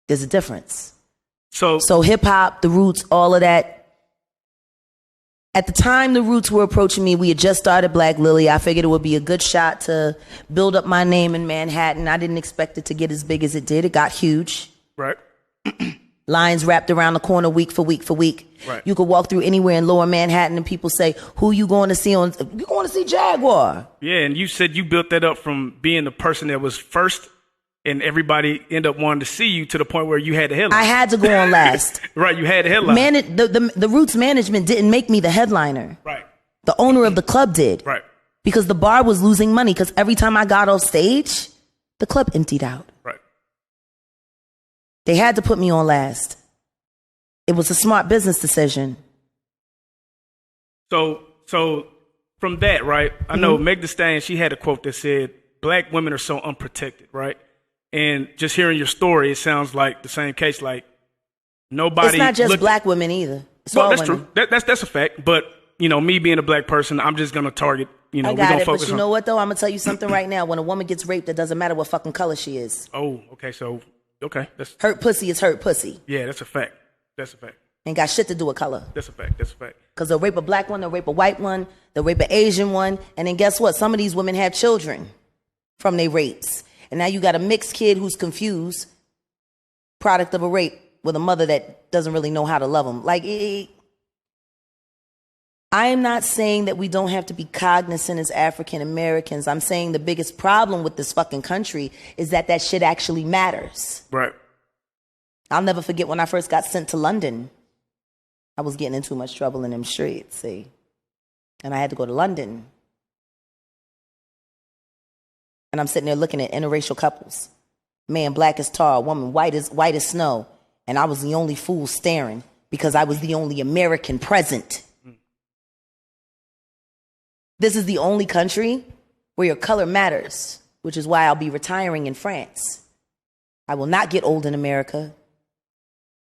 There's a difference. So hip hop, the Roots, all of that. At the time the Roots were approaching me, we had just started Black Lily. I figured it would be a good shot to build up my name in Manhattan. I didn't expect it to get as big as it did. It got huge. Right. Lines wrapped around the corner week for week for week. Right. You could walk through anywhere in Lower Manhattan and people say, who you going to see you going to see Jaguar. Yeah, and you said you built that up from being the person that was first and everybody end up wanting to see you to the point where you had the headline. I had to go on last. Right, you had the headline. The Roots management didn't make me the headliner. Right. The owner of the club did. Right. Because the bar was losing money because every time I got off stage, the club emptied out. Right. They had to put me on last. It was a smart business decision. So from that, right, I know Meg Thee Stallion, she had a quote that said, Black women are so unprotected, right? And just hearing your story, it sounds like the same case. Like nobody. It's not just black women either. It's well, all that's women. true. That's a fact. But me being a black person, I'm just gonna target. I we're got gonna it, focus but you know what though? I'm gonna tell you something right now. When a woman gets raped, it doesn't matter what fucking color she is. Oh, okay. So that's Hurt pussy is hurt pussy. yeah, that's a fact. That's a fact. Ain't got shit to do with color. That's a fact. That's a fact. Because they'll rape a black one, they'll rape a white one, they'll rape an Asian one, and then guess what? Some of these women have children from their rapes. And now you got a mixed kid who's confused, product of a rape, with a mother that doesn't really know how to love him. Like, I am not saying that we don't have to be cognizant as African Americans. I'm saying the biggest problem with this fucking country is that shit actually matters. Right. I'll never forget when I first got sent to London. I was getting in too much trouble in them streets, see. And I had to go to London. And I'm sitting there looking at interracial couples. Man, black as tar, woman, white as snow. And I was the only fool staring because I was the only American present. This is the only country where your color matters, which is why I'll be retiring in France. I will not get old in America.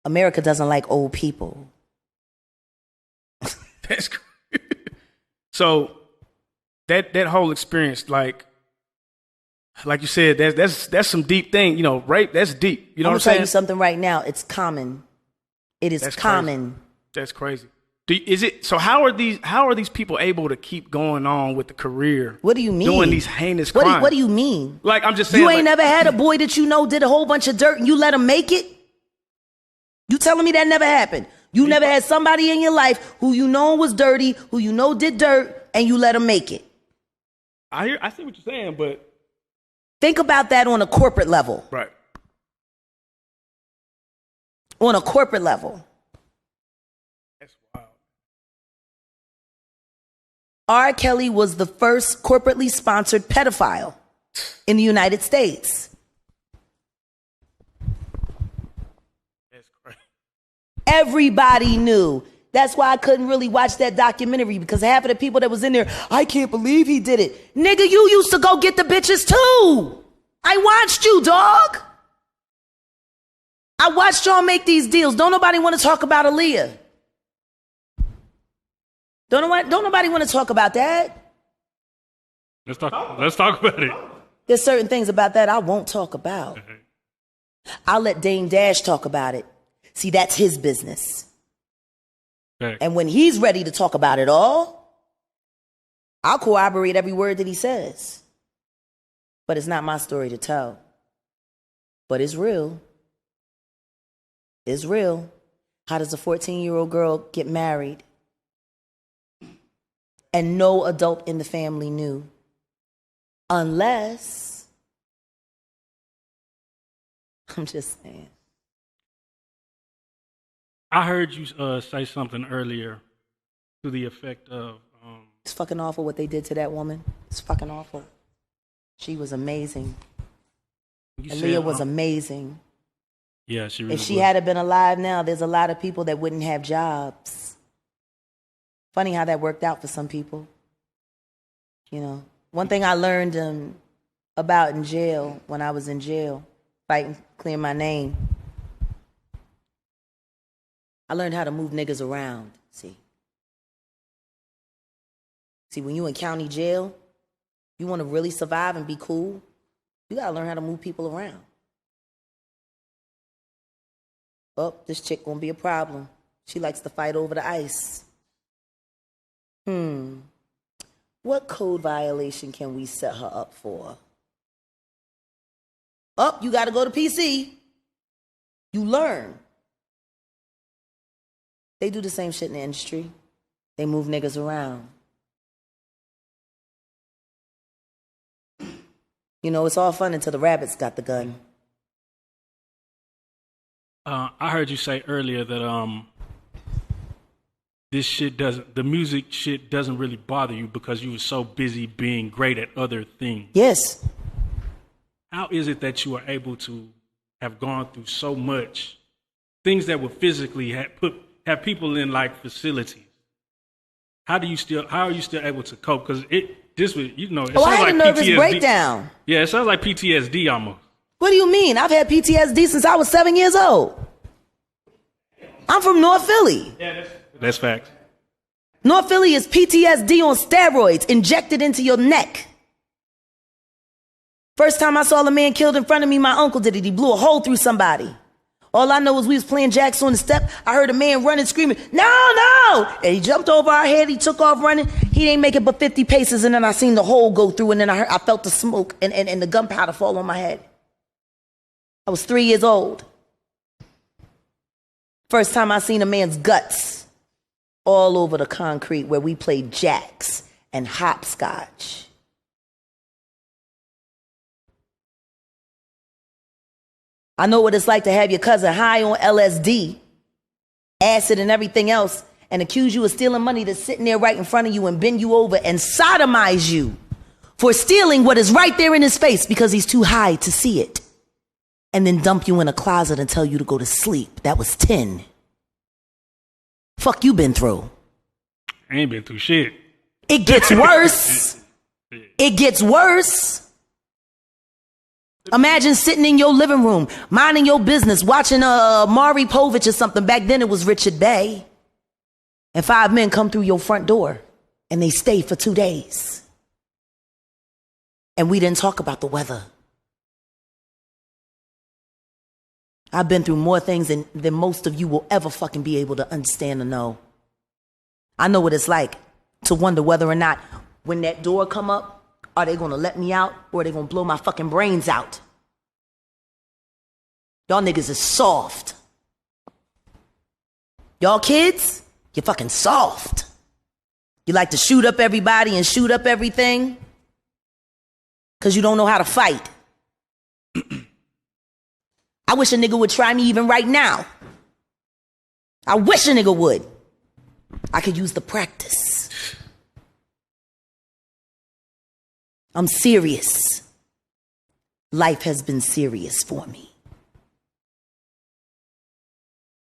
America doesn't like old people. That's crazy. So that whole experience, like you said, that's some deep thing. Rape, that's deep. You know what I'm saying? I'm gonna tell you something right now. It's common. It is common. Crazy. That's crazy. So how are these people able to keep going on with the career? What do you mean? Doing these heinous crimes. What do you mean? Like, I'm just saying. You ain't never had a boy that did a whole bunch of dirt and you let him make it? You telling me that never happened? You never had somebody in your life who you know was dirty, who you know did dirt, and you let him make it? I see what you're saying, but think about that on a corporate level. Right. On a corporate level. That's wild. R. Kelly was the first corporately sponsored pedophile in the United States. That's crazy. Everybody knew. That's why I couldn't really watch that documentary, because half of the people that was in there, I can't believe he did it. Nigga, you used to go get the bitches too. I watched you, dog. I watched y'all make these deals. Don't nobody want to talk about Aaliyah. Don't nobody want to talk about that. Let's talk about it. There's certain things about that I won't talk about. I'll let Dame Dash talk about it. See, that's his business. Right. And when he's ready to talk about it all, I'll corroborate every word that he says. But it's not my story to tell. But it's real. It's real. How does a 14-year-old girl get married and no adult in the family knew? Unless, I'm just saying. I heard you say something earlier to the effect of... It's fucking awful what they did to that woman. It's fucking awful. She was amazing. Aaliyah was amazing. Yeah, she really If she was. had been alive now, there's a lot of people that wouldn't have jobs. Funny how that worked out for some people. One thing I learned about in jail, when I was in jail, fighting, clearing my name, I learned how to move niggas around, See, when you in county jail, you want to really survive and be cool, you got to learn how to move people around. Oh, this chick gonna be a problem. She likes to fight over the ice. What code violation can we set her up for? Oh, you gotta go to PC. You learn. They do the same shit in the industry. They move niggas around. You know, it's all fun until the rabbits got the gun. I heard you say earlier that the music shit doesn't really bother you because you were so busy being great at other things. Yes. How is it that you are able to have gone through so much things that would physically have people in like facilities? How are you still able to cope? Because it sounds I had like a nervous PTSD. breakdown. Yeah, it sounds like PTSD almost. What do you mean? I've had PTSD since I was 7 years old. I'm from North Philly. Yeah, that's facts. North Philly is PTSD on steroids injected into your neck. First time I saw a man killed in front of me, my uncle did it. He blew a hole through somebody. All I know is we was playing jacks on the step. I heard a man running, screaming, no! And he jumped over our head. He took off running. He didn't make it but 50 paces. And then I seen the hole go through. And then I felt the smoke and the gunpowder fall on my head. I was 3 years old. First time I seen a man's guts all over the concrete where we played jacks and hopscotch. I know what it's like to have your cousin high on LSD, acid and everything else, and accuse you of stealing money that's sitting there right in front of you and bend you over and sodomize you for stealing what is right there in his face because he's too high to see it. And then dump you in a closet and tell you to go to sleep. That was 10. Fuck you been through. I ain't been through shit. It gets worse. It gets worse. Imagine sitting in your living room, minding your business, watching Maury Povich or something. Back then it was Richard Bay. And 5 men come through your front door and they stay for 2 days. And we didn't talk about the weather. I've been through more things than most of you will ever fucking be able to understand or know. I know what it's like to wonder whether or not when that door come up, are they going to let me out or are they going to blow my fucking brains out? Y'all niggas is soft. Y'all kids, you're fucking soft. You like to shoot up everybody and shoot up everything because you don't know how to fight. I wish a nigga would try me even right now. I wish a nigga would. I could use the practice. I'm serious. Life has been serious for me.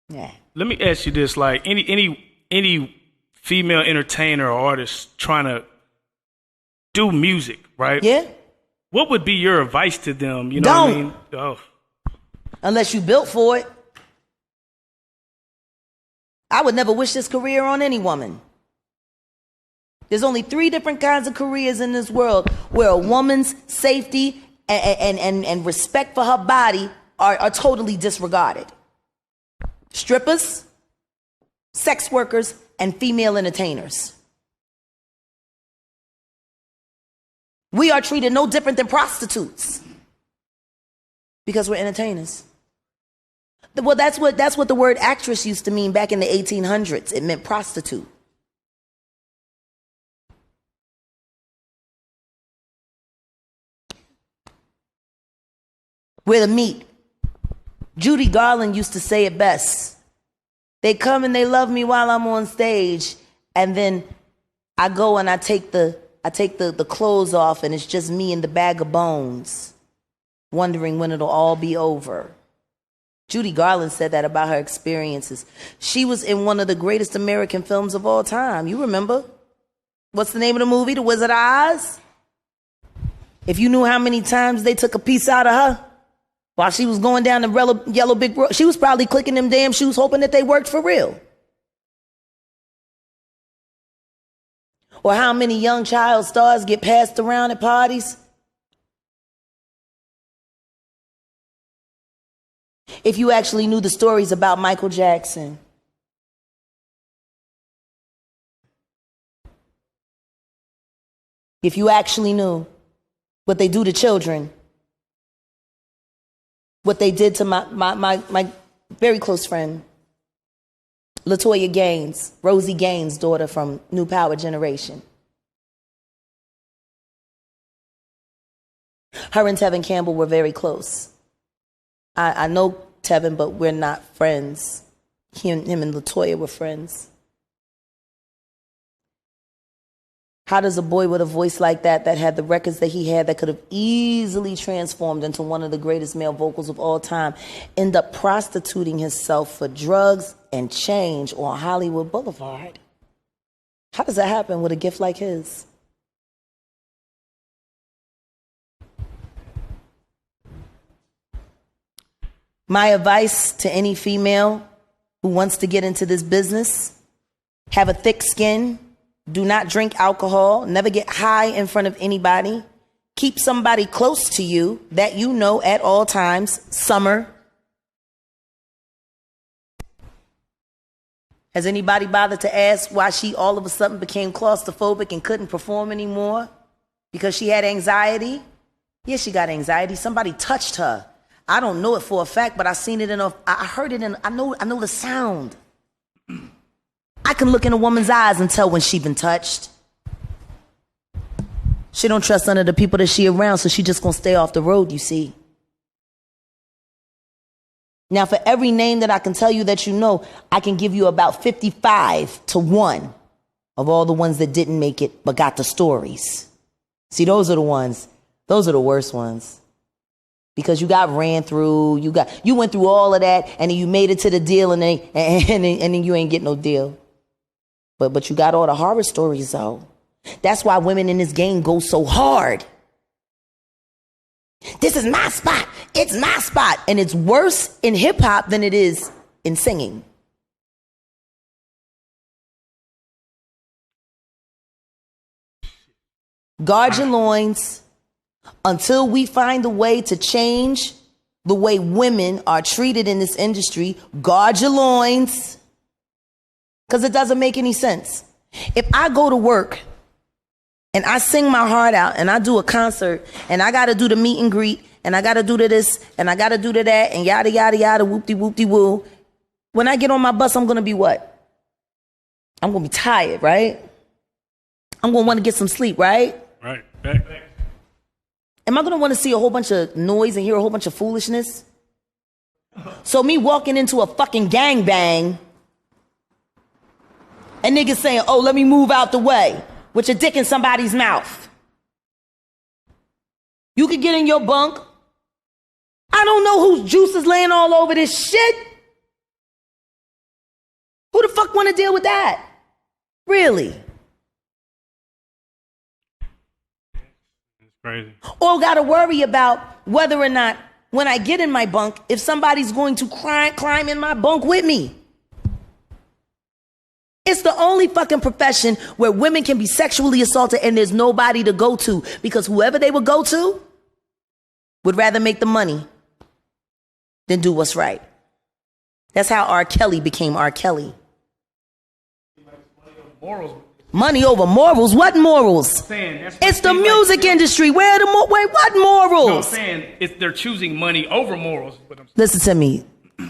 Yeah. Let me ask you this: like any female entertainer or artist trying to do music, right? Yeah. What would be your advice to them? You know Don't. what I mean? Oh. Unless you built for it. I would never wish this career on any woman. There's only 3 different kinds of careers in this world where a woman's safety and respect for her body are totally disregarded. Strippers, sex workers, and female entertainers. We are treated no different than prostitutes because we're entertainers. Well, that's what the word actress used to mean back in the 1800s. It meant prostitute. We're the meat. Judy Garland used to say it best. They come and they love me while I'm on stage, and then I go and I take the clothes off, and it's just me and the bag of bones, wondering when it'll all be over. Judy Garland said that about her experiences. She was in one of the greatest American films of all time. You remember? What's the name of the movie? The Wizard of Oz? If you knew how many times they took a piece out of her while she was going down the yellow brick road, she was probably clicking them damn shoes hoping that they worked for real. Or how many young child stars get passed around at parties? If you actually knew the stories about Michael Jackson. If you actually knew what they do to children. What they did to my very close friend, LaToya Gaines, Rosie Gaines' daughter from New Power Generation. Her and Tevin Campbell were very close. I know Tevin, but we're not friends. Him and LaToya were friends. How does a boy with a voice like that had the records that he had that could have easily transformed into one of the greatest male vocals of all time, end up prostituting himself for drugs and change on Hollywood Boulevard? How does that happen with a gift like his? My advice to any female who wants to get into this business: have a thick skin. Do not drink alcohol. Never get high in front of anybody. Keep somebody close to you that you know at all times. Summer. Has anybody bothered to ask why she all of a sudden became claustrophobic and couldn't perform anymore? Because she had anxiety? Yeah, she got anxiety. Somebody touched her. I don't know it for a fact, but I seen it I heard it I know the sound. I can look in a woman's eyes and tell when she been touched. She don't trust none of the people that she around, so she just gonna stay off the road, you see. Now, for every name that I can tell you that you know, I can give you about 55 to 1 of all the ones that didn't make it but got the stories. See, those are the ones. Those are the worst ones. Because you got ran through, you went through all of that, and then you made it to the deal, and then you ain't get no deal. But you got all the horror stories, though. That's why women in this game go so hard. This is my spot. It's my spot. And it's worse in hip hop than it is in singing. Guard your loins until we find a way to change the way women are treated in this industry. Guard your loins. Because it doesn't make any sense. If I go to work and I sing my heart out and I do a concert and I got to do the meet and greet and I got to do to this and I got to do to that and yada, yada, yada, whoop-de-woo. When I get on my bus, I'm going to be what? I'm going to be tired, right? I'm going to want to get some sleep, right? Right. Back. Am I going to want to see a whole bunch of noise and hear a whole bunch of foolishness? So me walking into a fucking gangbang and niggas saying, oh, let me move out the way with your dick in somebody's mouth. You could get in your bunk. I don't know whose juice is laying all over this shit. Who the fuck want to deal with that? Really? It's crazy. Or got to worry about whether or not when I get in my bunk, if somebody's going to climb in my bunk with me. It's the only fucking profession where women can be sexually assaulted and there's nobody to go to, because whoever they would go to would rather make the money than do what's right. That's how R. Kelly became R. Kelly. Morals. Money over morals? What morals? It's the music industry. Where are the what morals? No, I'm saying they're choosing money over morals. Listen to me.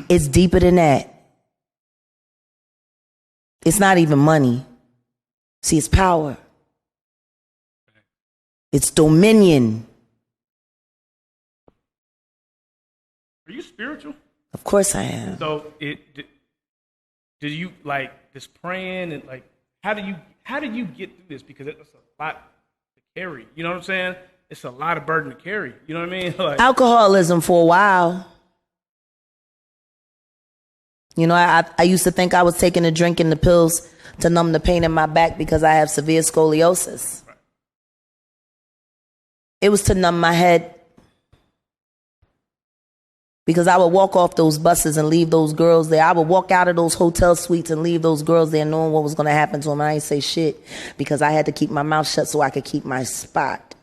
It's deeper than that. It's not even money. See, it's power. It's dominion. Are you spiritual? Of course I am. So do you like this praying and like how do you get through this? Because it's a lot to carry. You know what I'm saying? It's a lot of burden to carry. You know what I mean? Like, alcoholism for a while. You know, I used to think I was taking a drink and the pills to numb the pain in my back because I have severe scoliosis. Right. It was to numb my head. Because I would walk off those buses and leave those girls there. I would walk out of those hotel suites and leave those girls there knowing what was going to happen to them. I ain't say shit because I had to keep my mouth shut so I could keep my spot.